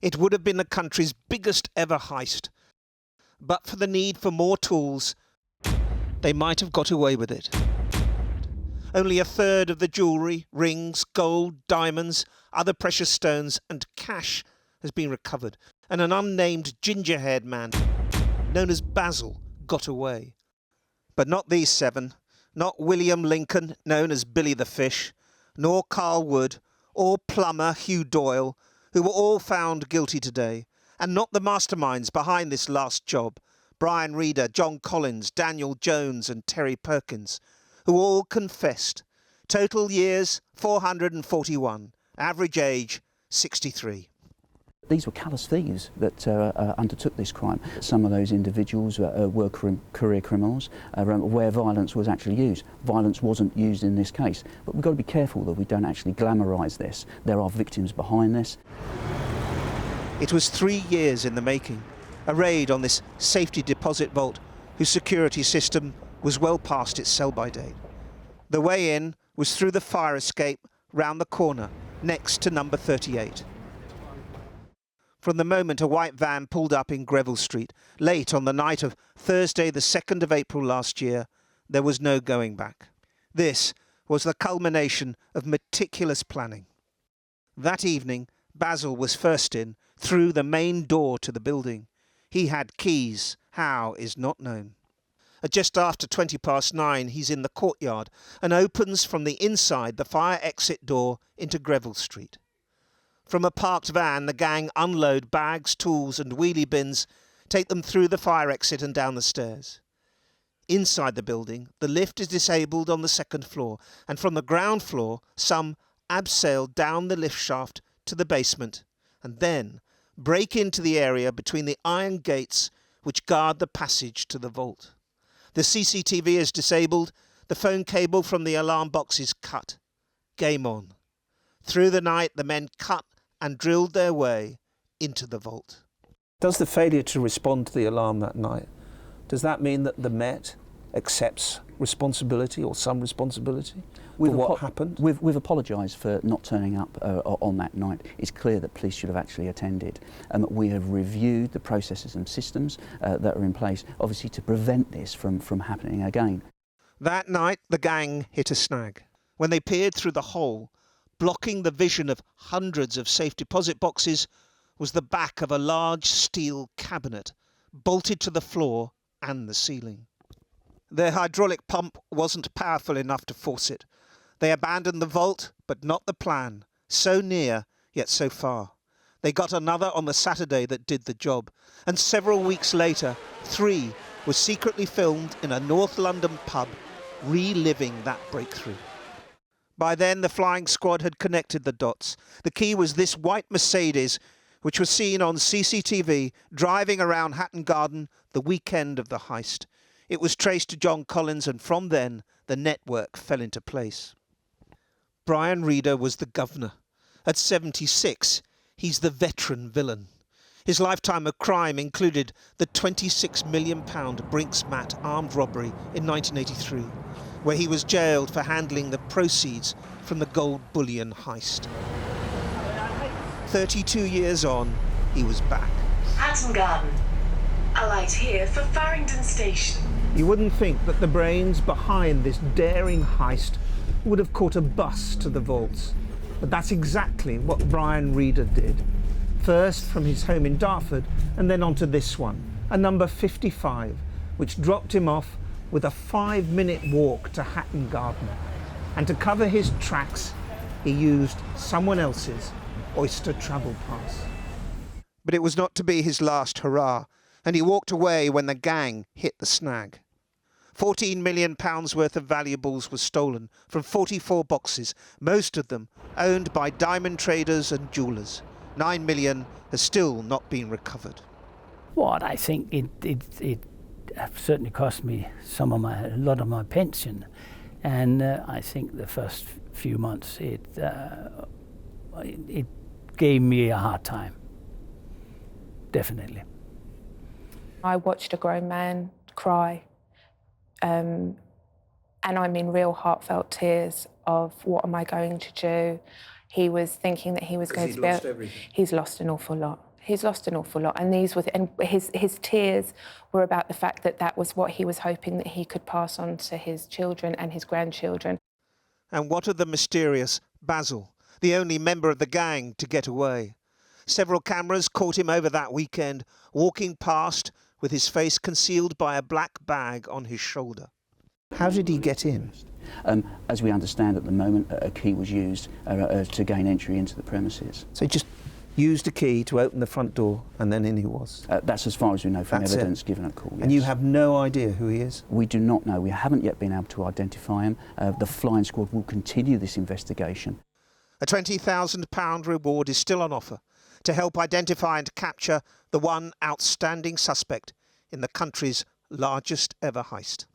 It would have been the country's biggest ever heist. But for the need for more tools, they might have got away with it. Only a third of the jewellery, rings, gold, diamonds, other precious stones and cash has been recovered, and an unnamed ginger-haired man, known as Basil, got away. But not these 7, not William Lincoln, known as Billy the Fish, nor Carl Wood, or plumber Hugh Doyle, who were all found guilty today, and not the masterminds behind this last job, Brian Reeder, John Collins, Daniel Jones and Terry Perkins, who all confessed. Total years 441, average age 63. These were callous thieves that undertook this crime. Some of those individuals were career criminals where violence was actually used. Violence wasn't used in this case, but we've got to be careful that we don't actually glamorise this. There are victims behind this. It was 3 years in the making, a raid on this safety deposit vault whose security system was well past its sell-by date. The way in was through the fire escape round the corner, next to number 38. From the moment a white van pulled up in Greville Street, late on the night of Thursday the 2nd of April last year, there was no going back. This was the culmination of meticulous planning. That evening, Basil was first in, through the main door to the building. He had keys, how is not known. At just after 9:20, he's in the courtyard and opens from the inside the fire exit door into Greville Street. From a parked van, the gang unload bags, tools and wheelie bins, take them through the fire exit and down the stairs. Inside the building, the lift is disabled on the 2nd floor, and from the ground floor, some abseil down the lift shaft to the basement, and then break into the area between the iron gates which guard the passage to the vault. The CCTV is disabled, the phone cable from the alarm box is cut. Game on. Through the night, the men cut and drilled their way into the vault. Does the failure to respond to the alarm that night, does that mean that the Met accepts responsibility or some responsibility for what happened? We've apologised for not turning up on that night. It's clear that police should have actually attended. We have reviewed the processes and systems that are in place, obviously to prevent this from happening again. That night, the gang hit a snag. When they peered through the hole, blocking the vision of hundreds of safe deposit boxes, was the back of a large steel cabinet, bolted to the floor and the ceiling. Their hydraulic pump wasn't powerful enough to force it. They abandoned the vault, but not the plan. So near, yet so far. They got another on the Saturday that did the job, and several weeks later, 3 were secretly filmed in a North London pub, reliving that breakthrough. By then, the flying squad had connected the dots. The key was this white Mercedes, which was seen on CCTV driving around Hatton Garden the weekend of the heist. It was traced to John Collins, and from then, the network fell into place. Brian Reeder was the governor. At 76, he's the veteran villain. His lifetime of crime included the £26 million Brinks-Mat armed robbery in 1983, where he was jailed for handling the proceeds from the gold bullion heist. 32 years on, he was back. Hatton Garden. A light here for Farringdon Station. You wouldn't think that the brains behind this daring heist would have caught a bus to the vaults. But that's exactly what Brian Reeder did. First from his home in Dartford, and then onto this one, a number 55, which dropped him off with a 5-minute walk to Hatton Garden. And to cover his tracks, he used someone else's Oyster travel pass. But it was not to be his last hurrah, and he walked away when the gang hit the snag. £14 million worth of valuables was stolen from 44 boxes, most of them owned by diamond traders and jewellers. £9 million has still not been recovered. What I think it certainly cost me a lot of my pension, and I think the first few months it gave me a hard time, definitely. I watched a grown man cry, and I'm in real heartfelt tears of what am I going to do? He was thinking that he was going to be able... He's lost an awful lot. He's lost an awful lot, and his tears were about the fact that that was what he was hoping that he could pass on to his children and his grandchildren. And what of the mysterious Basil, the only member of the gang to get away? Several cameras caught him over that weekend, walking past with his face concealed by a black bag on his shoulder. How did he get in? As we understand at the moment, a key was used to gain entry into the premises. So he just used a key to open the front door and then in he was? That's as far as we know from evidence given at court, yes. And you have no idea who he is? We do not know. We haven't yet been able to identify him. The flying squad will continue this investigation. A £20,000 reward is still on offer to help identify and capture the one outstanding suspect in the country's largest ever heist.